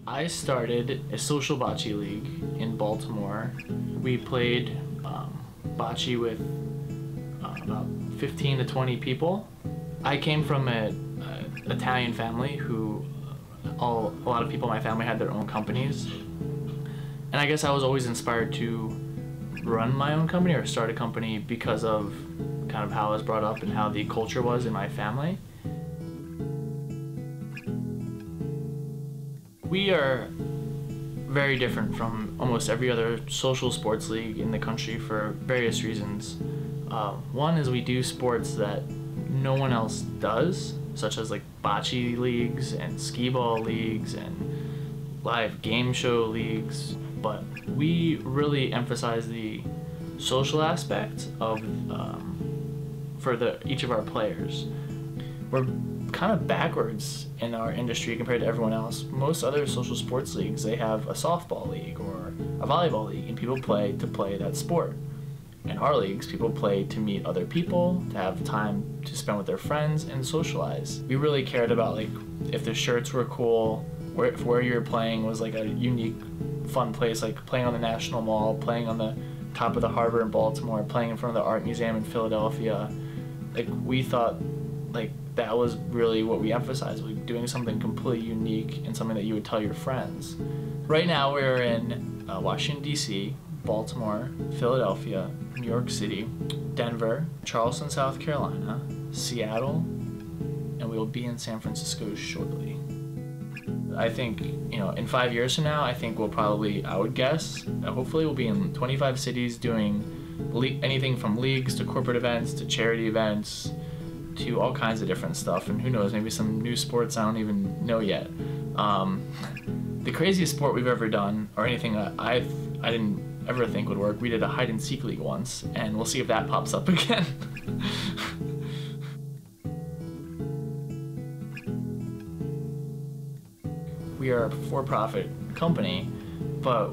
I started a social bocce league in Baltimore. We played bocce with about 15 to 20 people. I came from an Italian family who a lot of people in my family had their own companies. And I guess I was always inspired to run my own company or start a company because of kind of how I was brought up and how the culture was in my family. We are very different from almost every other social sports league in the country for various reasons. One is we do sports that no one else does, such as like bocce leagues and skee-ball leagues and live game show leagues, but we really emphasize the social aspect of for each of our players. We're kind of backwards in our industry compared to everyone else. Most other social sports leagues, they have a softball league or a volleyball league, and people play to play that sport. In our leagues, people play to meet other people, to have time to spend with their friends and socialize. We really cared about like if the shirts were cool, where you were playing was like a unique, fun place, like playing on the National Mall, playing on the top of the harbor in Baltimore, playing in front of the Art Museum in Philadelphia. Like we thought like that was really what we emphasized, like doing something completely unique and something that you would tell your friends. Right now we're in Washington, D.C., Baltimore, Philadelphia, New York City, Denver, Charleston, South Carolina, Seattle, and we will be in San Francisco shortly. I think, in 5 years from now, I think we'll probably, I would guess, hopefully we'll be in 25 cities doing anything from leagues to corporate events to charity events to all kinds of different stuff, and who knows, maybe some new sports I don't even know yet. The craziest sport we've ever done, or anything that I didn't ever think would work, we did a hide and seek league once, and we'll see if that pops up again. We are a for-profit company, but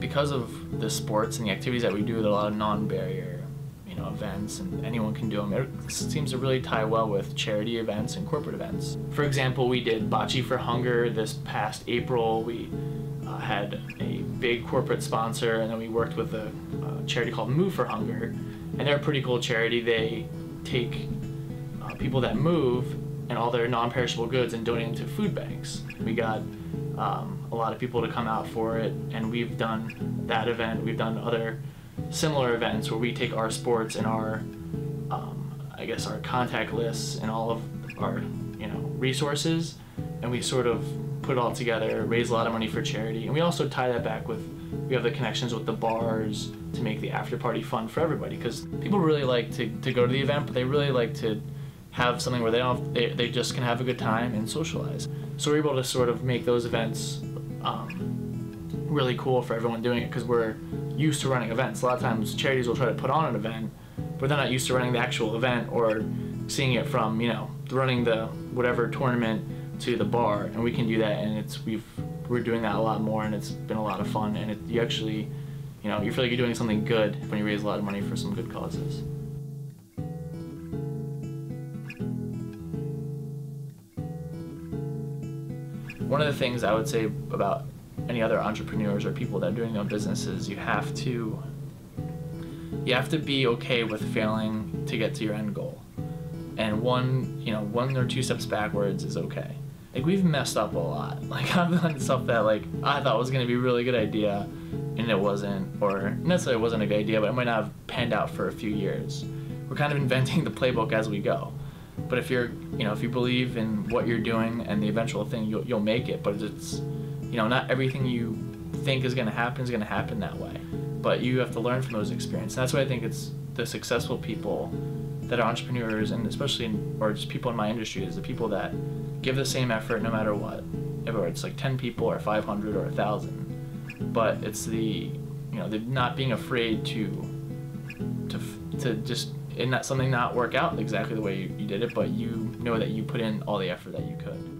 because of the sports and the activities that we do, there are a lot of non-barrier events, and anyone can do them. It seems to really tie well with charity events and corporate events. For example, we did Bocce for Hunger this past April. We had a big corporate sponsor, and then we worked with a charity called Move for Hunger, and they're a pretty cool charity. They take people that move and all their non-perishable goods and donate them to food banks. We got a lot of people to come out for it, and we've done that event. We've done other similar events where we take our sports and our our contact lists and all of our resources, and we sort of put it all together, raise a lot of money for charity, and we also tie that back with, we have the connections with the bars to make the after party fun for everybody, because people really like to go to the event, but they really like to have something where they just can have a good time and socialize. So we're able to sort of make those events really cool for everyone doing it, because we're used to running events. A lot of times charities will try to put on an event, but they're not used to running the actual event or seeing it from running the whatever tournament to the bar, and we can do that, and we're doing that a lot more, and it's been a lot of fun, and you actually you feel like you're doing something good when you raise a lot of money for some good causes. One of the things I would say about any other entrepreneurs or people that are doing their own businesses, you have to be okay with failing to get to your end goal. And one or two steps backwards is okay. Like, we've messed up a lot. Like, I've done stuff that like I thought was gonna be a really good idea and it wasn't, or necessarily it wasn't a good idea, but it might not have panned out for a few years. We're kind of inventing the playbook as we go. But if if you believe in what you're doing and the eventual thing, you'll make it. But it's, not everything you think is going to happen that way. But you have to learn from those experiences. And that's why I think it's the successful people that are entrepreneurs, and especially or just people in my industry, is the people that give the same effort no matter what. Whether it's like 10 people or 500 or 1,000. But it's the not being afraid to just something not work out exactly the way you did it, but you know that you put in all the effort that you could.